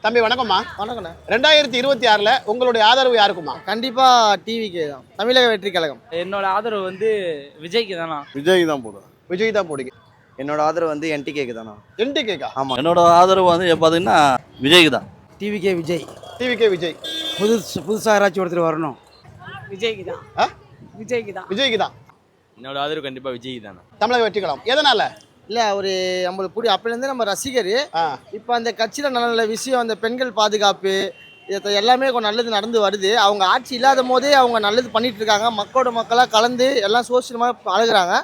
தம்பி வணக்கம்மா. வணக்கண்ணே. 2026ல உங்களுடைய ஆதரவு யாருக்குமா? கண்டிப்பா டிவிக்கு தான், தமிழக வெற்றி கழகம். என்னோட ஆதரவு வந்து விஜய்க்கு தானா. விஜய் தான் போடுவேன். விஜய் தான் போடுங்க. என்னோட ஆதரவு வந்து என்டிகேக்கு தானா. என்டிகேக்கா? ஆமாம். என்னோட ஆதரவு வந்து பார்த்தீங்கன்னா விஜய்க்கு தான். டிவிக்கே விஜய். டிவிக்கே விஜய். புதுசாக யாராச்சும் ஒருத்தர் வரணும். விஜய்க்கு தான். விஜய்க்கு தான். விஜய்க்கு தான். என்னோட ஆதரவு கண்டிப்பா விஜய் தானே. தமிழக வெற்றி கழகம். எதனால? இல்லை ஒரு நம்மளுக்கு பிடி அப்போலேருந்து நம்ம ரசிகர். இப்போ அந்த கட்சியில் நல்ல நல்ல விஷயம், அந்த பெண்கள் பாதுகாப்பு எல்லாமே கொஞ்சம் நல்லது நடந்து வருது. அவங்க ஆட்சி இல்லாத போதே அவங்க நல்லது பண்ணிட்டு இருக்காங்க. மக்களோட மக்களாக கலந்து எல்லாம் சோசியமாக பழகுறாங்க.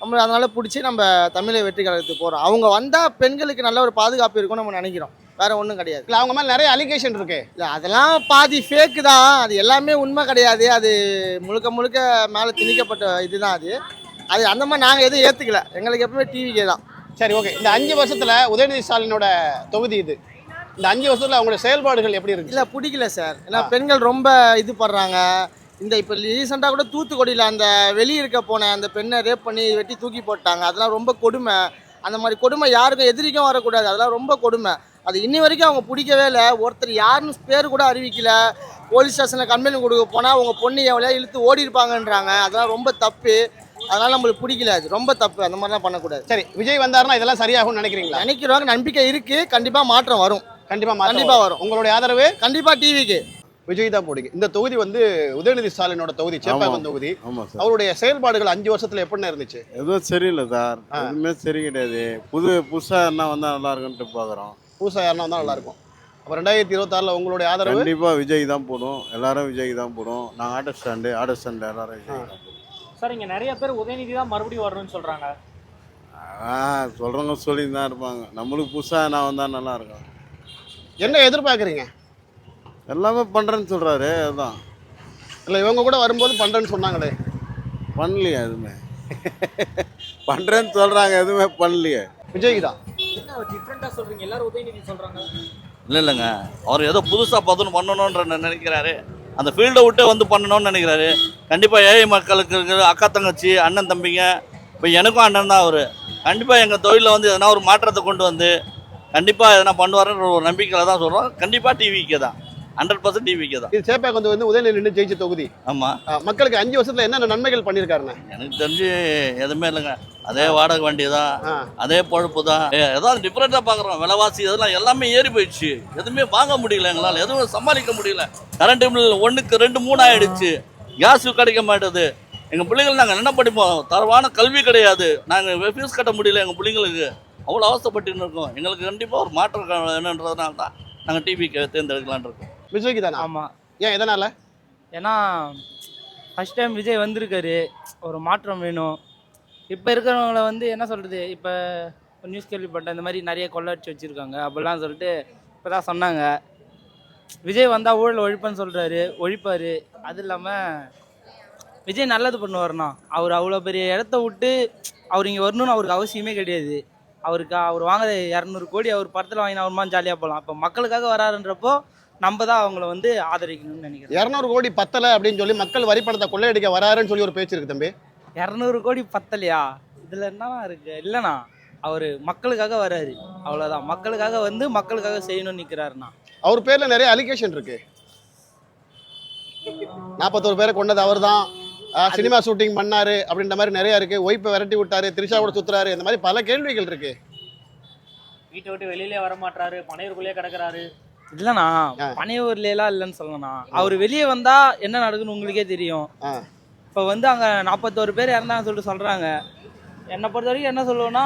நம்ம அதனால பிடிச்சி நம்ம தமிழக வெற்றி கழகத்துக்கு போகிறோம். அவங்க வந்தால் பெண்களுக்கு நல்ல ஒரு பாதுகாப்பு இருக்கும்னு நம்ம நினைக்கிறோம். வேற ஒன்றும் கிடையாது. இல்லை, அவங்க மேலே நிறைய அலிகேஷன் இருக்கு. இல்லை, அதெல்லாம் பாதி ஃபேக்கு தான். அது எல்லாமே உண்மை கிடையாது. அது முழுக்க முழுக்க மேலே திணிக்கப்பட்ட இதுதான். அது அந்த மாதிரி நாங்கள் எதுவும் ஏற்றுக்கல. எங்களுக்கு எப்பவுமே டிவிக்கே தான். சரி, ஓகே. இந்த 5 வருஷத்துல உதயநிதி ஸ்டாலினோட தொகுதி இது. இந்த 5 வருஷத்துல அவங்களுடைய செயல்பாடுகள் எப்படி இருக்கு? இல்லை, பிடிக்கல சார். ஏன்னா பெண்கள் ரொம்ப இது படுறாங்க. இந்த இப்போ ரீசெண்டாக கூட தூத்துக்குடியில் அந்த வெளியே இருக்க போன அந்த பெண்ணை ரேப் பண்ணி வெட்டி தூக்கி போட்டாங்க. அதெல்லாம் ரொம்ப கொடுமை. அந்த மாதிரி கொடுமை யாருக்கும் எதிரிக்கும் வரக்கூடாது. அதெல்லாம் ரொம்ப கொடுமை. அது இன்னி வரைக்கும் அவங்க பிடிக்கவே இல்லை. ஒருத்தர் யாருன்னு பேர் கூட அறிவிக்கல. போலீஸ் ஸ்டேஷனில் கம்ப்ளைண்ட் கொடுக்க போனால் அவங்க பொண்ணு எவ்வளோ இழுத்து ஓடி இருப்பாங்கன்றாங்க. அதெல்லாம் ரொம்ப தப்பு. அதனால நம்மளுக்கு பிடிக்கல. அது ரொம்ப தப்பு. அந்த மாதிரிலாம் பண்ணக்கூடாது. சரி, விஜய் வந்தாருன்னா இதெல்லாம் சரியாகும்னு நினைக்கிறீங்களா? நினைக்கிறவங்க நம்பிக்கை இருக்கு. கண்டிப்பா மாற்றம் வரும். கண்டிப்பா வரும். உங்களுடைய ஆதரவு கண்டிப்பா டிவிக்கு விஜய் தான் போடுங்க. இந்த தொகுதி வந்து உதயநிதி ஸ்டாலினோட தொகுதி, சேப்பாக்கம் தொகுதி. ஆமாம் சார். அவருடைய செயல்பாடுகள் 5 வருஷத்துல எப்படின்னு இருந்துச்சு? எதுவும் சரியில்லை சார். எதுவுமே சரி கிடையாது. புதுசாக என்ன வந்தால் நல்லா இருக்குன்ட்டு பார்க்குறோம். புதுசா யாருன்னா வந்தா நல்லா இருக்கும். அப்போ 2026ல உங்களுடைய ஆதரவு? கண்டிப்பாக விஜய் தான் போடும். எல்லாரும் விஜய் தான் போடும். நாங்கள் ஆட்டோ ஸ்டாண்டு எல்லாரும் விஜய் தான் போடும். சார், இங்க நிறைய பேர் உதயநிதி தான் மறுபடியும் வரணும்னு சொல்றாங்க. சொல்கிறவங்க சொல்லி தான் இருப்பாங்க. நம்மளுக்கு புதுசாக நான் வந்தால் நல்லா இருக்கும். என்ன எதிர்பார்க்குறீங்க? எல்லாமே பண்ணுறேன்னு சொல்கிறாரு. அதுதான். இல்லை, இவங்க கூட வரும்போது பண்றேன்னு சொன்னாங்களே. பண்ணலையே எதுவுமே. பண்ணுறேன்னு சொல்கிறாங்க, எதுவுமே பண்ணலையே. விஜய்க்கு தான். என்ன டிஃபரெண்டா சொல்றீங்க? எல்லாரும் உதயநிதி சொல்றாங்க. இல்லைங்க, அவர் ஏதோ புதுசாக பண்ணணுன்ற நினைக்கிறாரு. அந்த ஃபீல்டை விட்டு வந்து பண்ணணும்னு நினைக்கிறாரு. கண்டிப்பாக ஏழை மக்களுக்கு இருக்கிற அக்கா தங்கச்சி அண்ணன் தம்பிங்க, இப்போ எனக்கும் அண்ணன் தான் அவர். கண்டிப்பாக எங்கள் தொழிலில் வந்து எதனா ஒரு மாற்றத்தை கொண்டு வந்து கண்டிப்பாக எதனா பண்ணுவாருன்ற ஒரு நம்பிக்கையில் தான் சொல்கிறோம். கண்டிப்பாக டிவிக்கே தான், 100% டிவிக்கே தான். இது சேப்பாக்கம் வந்து உதயநிதி நின்று ஜெயிச்ச தொகுதி. ஆமாம். மக்களுக்கு 5 வருஷத்துல என்னென்ன நன்மைகள் பண்ணியிருக்காருண்ணே? எனக்கு தெரிஞ்சு எதுவுமே இல்லைங்க. அதே வாடகை வண்டி தான், அதே பொழப்பு தான். ஏதாவது டிஃப்ரெண்ட்டாக பார்க்குறோம். விலைவாசி இதெல்லாம் எல்லாமே ஏறி போயிடுச்சு. எதுவுமே வாங்க முடியல, எங்களால் எதுவும் சமாளிக்க முடியல. கரண்ட் பில் 1க்கு 2, 3 ஆகிடுச்சு. கேஸு கிடைக்க மாட்டேது. எங்கள் பிள்ளைங்கள் நாங்கள் என்ன படிப்போம்? தரவான கல்வி கிடையாது. நாங்கள் ஃபீஸ் கட்ட முடியல. எங்கள் பிள்ளைங்களுக்கு அவ்வளோ அவசரப்பட்டு இருக்கோம். எங்களுக்கு கண்டிப்பாக ஒரு மாற்றம் வேணுன்றதுனால தான் நாங்கள் டிவிக்கு தேர்ந்தெடுக்கலான் இருக்கோம். விஜய்க்கு தானே? ஆமாம். ஏன், எதனால? ஏன்னா ஃபர்ஸ்ட் டைம் விஜய் வந்திருக்காரு. ஒரு மாற்றம் வேணும். இப்போ இருக்கிறவங்கள வந்து என்ன சொல்கிறது, இப்போ நியூஸ் கேள்விப்பட்டேன், இந்த மாதிரி நிறைய கொள்ளடிச்சு வச்சுருக்காங்க அப்படிலாம் சொல்லிட்டு இப்போ தான் சொன்னாங்க. விஜய் வந்தால் ஊழல் ஒழிப்புன்னு சொல்கிறாரு, ஒழிப்பார். அது இல்லாமல் விஜய் நல்லது பண்ணுவார்ண்ணா. அவர் அவ்வளோ பெரிய இடத்த விட்டு அவர் இங்கே வரணும்னு அவருக்கு அவசியமே கிடையாது. அவர் வாங்குற 200 கோடி அவர் படத்தில் வாங்கினா அவருமா ஜாலியாக போகலாம். இப்போ மக்களுக்காக வராருன்றப்போ நம்ம தான் அவங்கள வந்து ஆதரிக்கணும்னு நினைக்கிறேன். 200 கோடி பத்தலை அப்படின்னு சொல்லி மக்கள் வரி பணத்தை கொள்ளையடிக்க வராருன்னு சொல்லி ஒரு பேச்சு இருக்கு தம்பி. 200 கோடி பத்தலையா? இதில் என்னன்னா இருக்கு? இல்லைண்ணா, அவர் மக்களுக்காக வராரு, அவ்வளோதான். மக்களுக்காக வந்து மக்களுக்காக செய்யணும்னு நிற்கிறாருண்ணா. அவர் பேர்ல நிறைய அலிகேஷன் இருக்கு. 41 பேரை கொண்டது அவர் தான். சினிமா ஷூட்டிங் பண்ணாரு அப்படின்ற மாதிரி நிறைய இருக்கு. ஒய்ப்பை விரட்டி விட்டாரு, திரிஷா கூட சுத்துறாரு, இந்த மாதிரி பல கேள்விகள் இருக்கு. வீட்டை விட்டு வெளியிலே வர மாட்டாரு, பனையூருக்குள்ளே கிடக்குறாரு. இல்லைண்ணா, பனையூர்லாம் இல்லைன்னு சொல்லணும்ண்ணா. அவர் வெளியே வந்தா என்ன நடக்குன்னு உங்களுக்கே தெரியும். இப்போ வந்து அங்கே 41 பேர் இறந்தாங்கன்னு சொல்லிட்டு சொல்கிறாங்க. என்னை பொறுத்த வரைக்கும் என்ன சொல்லுவேன்னா,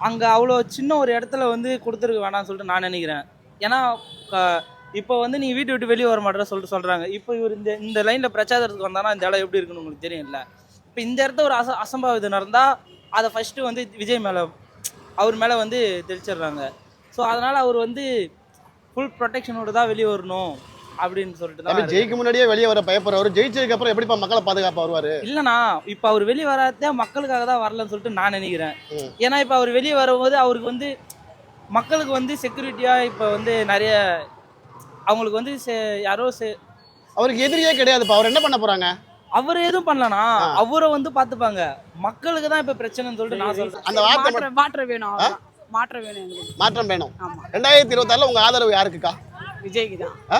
அங்கே அவ்வளோ சின்ன ஒரு இடத்துல வந்து கொடுத்துருக்க வேணாம்னு சொல்லிட்டு நான் நினைக்கிறேன். ஏன்னா இப்போ வந்து நீங்கள் வீட்டை விட்டு வெளியே வர மாட்டேற சொல்லிட்டு சொல்கிறாங்க. இப்போ இவர் இந்த லைனில் பிரச்சாரத்துக்கு வந்தானா இந்த இடம் எப்படி இருக்குன்னு உங்களுக்கு தெரியும்ல. இப்போ இந்த இடத்த ஒரு அசம்பாவிதம் நடந்தால் அதை ஃபஸ்ட்டு வந்து விஜய் மேலே, அவர் மேலே வந்து தெளிச்சிடுறாங்க. ஸோ அதனால் அவர் வந்து ஃபுல் ப்ரொடெக்ஷனோடு தான் வெளியே வரணும் அப்படின்னு சொல்லிட்டு தான். ஜெயிக்க முன்னாடியே வெளியே வர பயப்படுறவர் ஜெயிச்சதுக்கு அப்புறம் எப்படிப்பா மக்களை பாதுகாப்பா வருவாரு? இல்லைண்ணா, இப்போ அவர் வெளியே வராதே மக்களுக்காக தான் வரலன்னு சொல்லிட்டு நான் நினைக்கிறேன். ஏன்னா இப்போ அவர் வெளியே வரும்போது அவருக்கு வந்து மக்களுக்கு வந்து செக்யூரிட்டியாக இப்போ வந்து நிறைய அவங்களுக்கு வந்து யாரோ அவருக்கு எதிரியே கிடையாதுப்பா. அவர் என்ன பண்ண போறாங்க? அவர் எதுவும் பண்ணலனா, அவரை வந்து பார்த்துப்பாங்க. மக்களுக்கு தான் இப்போ பிரச்சனைன்னு சொல்லிட்டு நான் சொல்றேன். அந்த வார்த்தை மாற்றம் வேணும். மாற்றம் வேணும் எங்களுக்கு. மாற்றம் வேணும். ஆமா. 2026ல உங்க ஆதரவு யாருக்குக்கா? விஜய்க்கு தான். ஆ?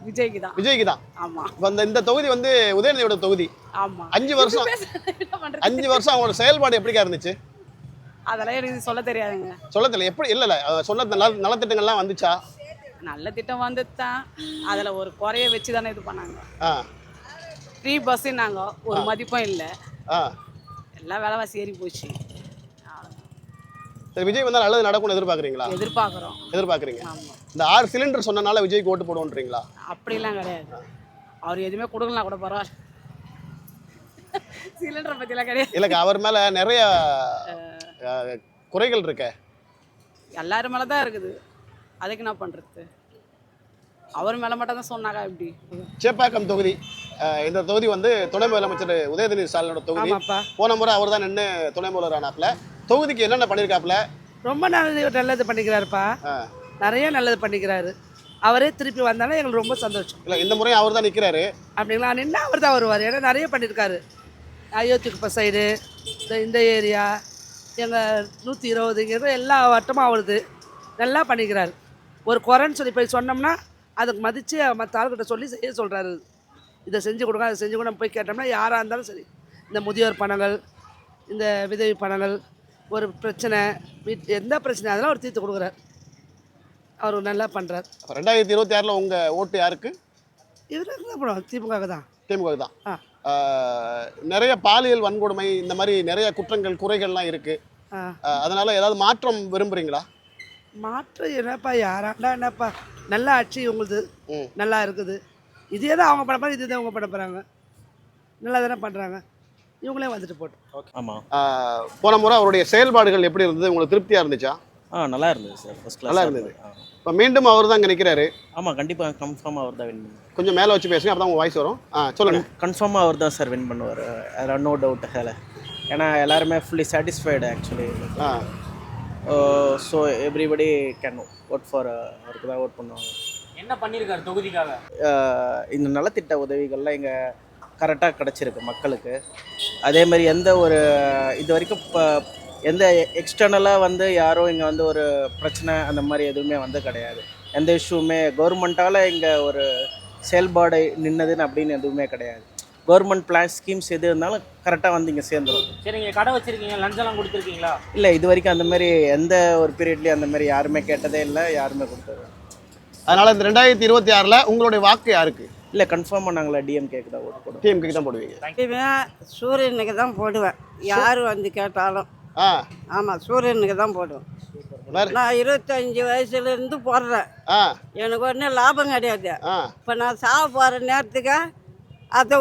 விஜய்க்கு தான். விஜய்க்கு தான். ஆமா. இப்ப இந்த தொகுதி வந்து உதயநிதியோட தொகுதி. ஆமா. 5 வருஷம் 5 வருஷம் அவங்களோட செயல்பாடு எப்படிக்கா இருந்துச்சு? அதெல்லாம் எனக்கு சொல்ல தெரியாதுங்க. சொல்ல தெரியல. எப்படி இல்ல சொன்ன நலத்திட்டங்கள்லாம் வந்துச்சா? நல்ல திட்டம் வந்துதான். அதுல ஒரு குறைய வச்சு தானே இது பண்ணாங்க. ஆ. ஃப்ரீ பஸ்ஸுன்னாங்க, ஒரு மதிப்பும் இல்லை. ஆ. எல்லாம் விலைவாசி ஏறி போச்சு. சரி, விஜய் வந்தா நல்லது நடக்கும்னு எதிர்பார்க்குறீங்களா? எதிர்பார்க்குறீங்க. ஆமா. இந்த 6 சிலிண்டர் சொன்னனால விஜய்க்கு ஓட்டு போடுவோன்றீங்களா? அப்படிலாம் கிடையாது. அவர் எதுவுமே கொடுக்கலாம் கூட பரவாயில்ல. சிலிண்டரை பற்றிலாம் கிடையாது. இல்லைக்கா, அவர் மேல நிறைய குறைகள் இருக்க. எல்லாரும் மேலே தான் இருக்குது. அதுக்கு என்ன பண்ணுறது? அவர் மேலே மட்டும் தான் சொன்னாங்க. எப்படி சேப்பாக்கம் தொகுதி, இந்த தொகுதி வந்து துணை முதலமைச்சர் உதயநிதி ஸ்டாலினோட தொகுதி. போன முறை அவர் தான் நின்று துணை முதல்வர் ஆனாப்ல. தொகுதிக்கு என்னென்ன பண்ணியிருக்காப்ல? ரொம்ப நல்லது பண்ணிக்கிறாருப்பா. நிறைய நல்லது பண்ணிக்கிறாரு. அவரே திருப்பி வந்தாலும் எங்களுக்கு ரொம்ப சந்தோஷம். இல்லை, இந்த முறையும் அவர் தான் நிற்கிறாரு அப்படிங்களா? நின்று அவர் தான் வருவார். ஏன்னா நிறைய பண்ணியிருக்காரு. அயோத்திக்குப்ப சைடு, இந்த ஏரியா, எங்கள் 120 எல்லா வட்டமும் அவருது நல்லா பண்ணிக்கிறாரு. ஒரு குறைன்னு சொல்லி போய் சொன்னோம்னா அதுக்கு மதித்து மற்ற ஆளுகிட்ட சொல்லி செய்ய சொல்கிறாரு. இதை செஞ்சு கொடுங்க, அதை செஞ்சு கொடுங்க போய் கேட்டோம்னா யாராக இருந்தாலும் சரி, இந்த முதியோர் பணங்கள், இந்த விதவி பணங்கள், ஒரு பிரச்சனை எந்த பிரச்சனை அதெல்லாம் அவர் தீர்த்து கொடுக்குறாரு. அவர் நல்லா பண்ணுறார். 2026ல் உங்கள் ஓட்டு யாருக்கு? இவருக்கு தான் திமுக தான். திமுக தான். நிறைய பாலியல் வன்கொடுமை, இந்த மாதிரி நிறைய குற்றங்கள் குறைகள்லாம் இருக்கு. அதனால ஏதாவது மாற்றம் விரும்புறீங்களா? மாற்றம் என்னப்பா, யாராண்டா என்னப்பா, நல்ல ஆட்சி உங்களுக்கு நல்லா இருக்குது. இதே தான் அவங்க பண்ண போகிறாங்க, இதே தான் அவங்க பண்ண போகிறாங்க. நல்லா தானே பண்ணுறாங்க. இவங்களே வந்துட்டு போட்டோம். ஆமாம். போன முறை அவருடைய செயல்பாடுகள் எப்படி இருந்தது? உங்களுக்கு திருப்தியாக இருந்துச்சா? நல்லா இருந்தது சார். ஃபர்ஸ்ட் கிளாஸ் நல்லா இருந்தது. இப்போ மீண்டும் அவர் தான் இங்கே நிற்கிறாரு. ஆமாம், கண்டிப்பாக கன்ஃபார்மாக அவர் தான் வின் பண்ணுவார். கொஞ்சம் மேலே வச்சு பேசுங்க, அப்போ தான் உங்கள் வாய்ஸ் வரும். சொல்லுங்கள். கன்ஃபார்மாக அவர் தான் சார் வின் பண்ணுவார். நோ டவுட் அதில். ஏன்னா எல்லாருமே fully satisfied actually. So everybody can vote for அவருக்கு தான் ஓட் பண்ணுவாங்க. என்ன பண்ணியிருக்காரு தொகுதிக்காக? இந்த நலத்திட்ட உதவிகள்லாம் இங்கே கரெக்டாக கிடச்சிருக்கு மக்களுக்கு. அதே மாதிரி எந்த ஒரு இது வரைக்கும் இப்போ எந்த எக்ஸ்டர்னலாக வந்து யாரும் இங்கே வந்து ஒரு பிரச்சனை அந்த மாதிரி எதுவுமே வந்து கிடையாது. எந்த இஷ்யூமே கவர்மெண்ட்டால் இங்கே ஒரு செயல்பாடு நின்னதுன்னு அப்படின்னு எதுவுமே கிடையாது. கவர்மெண்ட் பிளான் ஸ்கீம்ஸ் எது இருந்தாலும் கரெக்டாக வந்து இங்கே சேர்ந்துடும். சரி, நீங்கள் கடை வச்சுருக்கீங்க, லஞ்சம்லாம் கொடுத்துருக்கீங்களா? இல்லை, இது வரைக்கும் அந்த மாதிரி எந்த ஒரு பீரியட்லேயும் அந்த மாதிரி யாருமே கேட்டதே இல்லை, யாருமே கொடுத்தது. அதனால் இந்த 2026ல் உங்களுடைய வாக்கு யாருக்கு? இல்லை, கன்ஃபார்மாக நாங்கள் டிஎம்கேக்கு தான் ஓட்டு போடுவோம். டிஎம்கேக்கு தான் போடுவீங்க? சூரியனுக்கு தான் போடுவேன். யார் வந்து கேட்டாலும். ஆமாம், சூரியனுக்கு தான் போடுவேன். நான் 25 வயசுலேருந்து போடுறேன். எனக்கு ஒன்றும் லாபம் கிடையாது. இப்போ நான் சாக போகிற நேரத்துக்கு அதை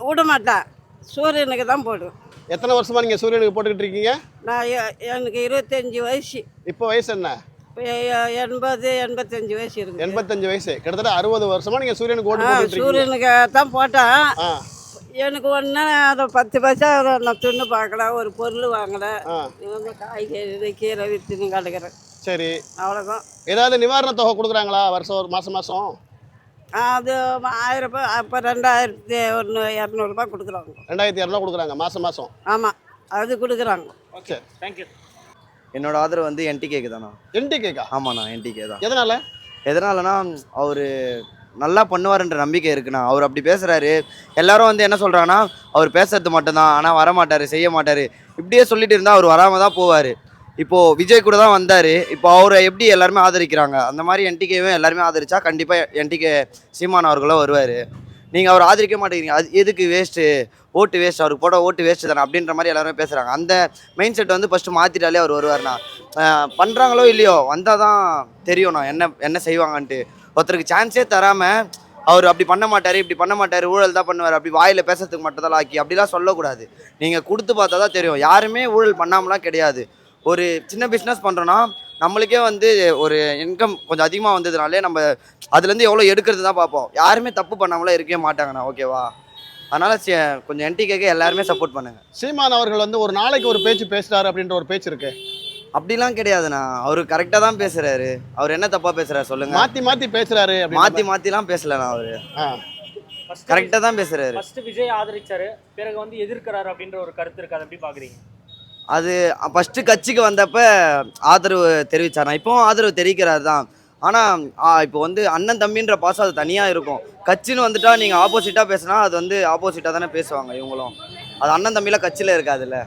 விட மாட்டேன். சூரியனுக்கு தான் போடுவேன். எத்தனை வருஷமா நீங்கள் சூரியனுக்கு போட்டுக்கிட்டு இருக்கீங்க? நான் எனக்கு 25 வயசு. இப்போ வயசு என்ன? 85 வயசு இருக்கு. 85 வயசு, கிட்டத்தட்ட 60 வருஷமா நீங்கள் சூரியனுக்கு ஓட்டு போட்டுக்கிட்டு சூரியனுக்கு தான் போட்டேன். எனக்கு ஒன்று அதை 10 பைசா நான் துண்ணு பார்க்கல, ஒரு பொருள் வாங்கலை. காய்கறி கீரை விற்றுன்னு கிடக்கிறேன். சரி, அவ்வளோதான். ஏதாவது நிவாரண தொகை கொடுக்குறாங்களா வருஷம் ஒரு மாதம்? அது 1000 ரூபாய். அப்போ 2200 கொடுக்குறாங்க. 2200 கொடுக்குறாங்க மாதம். ஆமாம், அது கொடுக்குறாங்க. Okay, thank you. என்னோட ஆதரவு வந்து என்டிகேக்கு தானா. என்டிகேக்கா? ஆமாண்ணா, என்டிகே தான். எதனாலனா அவர் நல்லா பண்ணுவாருன்ற நம்பிக்கை இருக்குண்ணா. அவர் அப்படி பேசுகிறாரு. எல்லாரும் வந்து என்ன சொல்கிறாங்கன்னா, அவர் பேசுறது மட்டும்தான், ஆனால் வரமாட்டார், செய்ய மாட்டார், இப்படியே சொல்லிட்டு இருந்தால் அவர் வராமல் தான் போவார். இப்போது விஜய் கூட தான் வந்தார். இப்போ அவரை எப்படி எல்லாருமே ஆதரிக்கிறாங்க, அந்த மாதிரி என்டிகேவும் எல்லாருமே ஆதரிச்சா கண்டிப்பாக என்டிகே சீமான் அவர்களும் வருவார். நீங்கள் அவர் ஆதரிக்க மாட்டேங்கிறீங்க, அது எதுக்கு வேஸ்ட்டு, ஓட்டு வேஸ்ட், அவருக்கு போட ஓட்டு வேஸ்ட்டு தானே அப்படின்ற மாதிரி எல்லாருமே பேசுகிறாங்க. அந்த மைண்ட் செட் வந்து ஃபஸ்ட்டு மாற்றிட்டாலே அவர் வருவார்ண்ணா. பண்ணுறாங்களோ இல்லையோ வந்தால் தான் தெரியும் நான் என்ன செய்வாங்கன்ட்டு. ஒருத்தருக்கு சான்ஸே தராமல் அவர் அப்படி பண்ண மாட்டார், இப்படி பண்ண மாட்டார், ஊழல் தான் பண்ணுவார், அப்படி வாயில் பேசுறதுக்கு மட்டும் தான் ஆக்கி அப்படிலாம் சொல்லக்கூடாது. நீங்கள் கொடுத்து பார்த்தா தான் தெரியும். யாருமே ஊழல் பண்ணாமலாம் கிடையாது. ஒரு சின்ன பிஸ்னஸ் பண்ணுறோன்னா நம்மளுக்கே வந்து ஒரு இன்கம் கொஞ்சம் அதிகமாக வந்ததுனாலே நம்ம அதுலேருந்து எவ்வளோ எடுக்கிறது தான் பார்ப்போம். யாருமே தப்பு பண்ணாமலாம் இருக்கவே மாட்டாங்கண்ணா. ஓகேவா? அதனால் கொஞ்சம் என்டிகேக்கு எல்லாருமே சப்போர்ட் பண்ணுங்க. சீமான் அவர்கள் வந்து ஒரு நாளைக்கு ஒரு பேச்சு பேசுகிறாரு அப்படின்ற ஒரு பேச்சு இருக்கு. அப்படிலாம் கிடையாதுண்ணா. அவர் கரெக்டாக தான் பேசுகிறாரு. அவர் என்ன தப்பாக பேசுகிறாரு சொல்லுங்கள்? மாற்றி பேசுகிறாரு. மாற்றிலாம் பேசலண்ணா. அவர் கரெக்டாக தான் பேசுகிறாரு. ஃபர்ஸ்ட் விஜய் ஆதரிச்சாரு, பிறகு வந்து எதிர்க்கிறாரு அப்படின்ற ஒரு கருத்து இருக்கு. அதை எப்படி பார்க்குறீங்க? அது ஃபஸ்ட்டு கட்சிக்கு வந்தப்ப ஆதரவு தெரிவிச்சாராம், இப்போவும் ஆதரவு தெரிவிக்கிறாரு தான். ஆனால் இப்போ வந்து அண்ணன் தம்பின்ற பாசம் அது தனியாக இருக்கும். கட்சின்னு வந்துட்டா நீங்கள் ஆப்போசிட்டாக பேசுனா அது வந்து ஆப்போசிட்டாக தானே பேசுவாங்க இவங்களும். அது அண்ணன் தம்பிலாம் கட்சியில் இருக்காதுல்ல.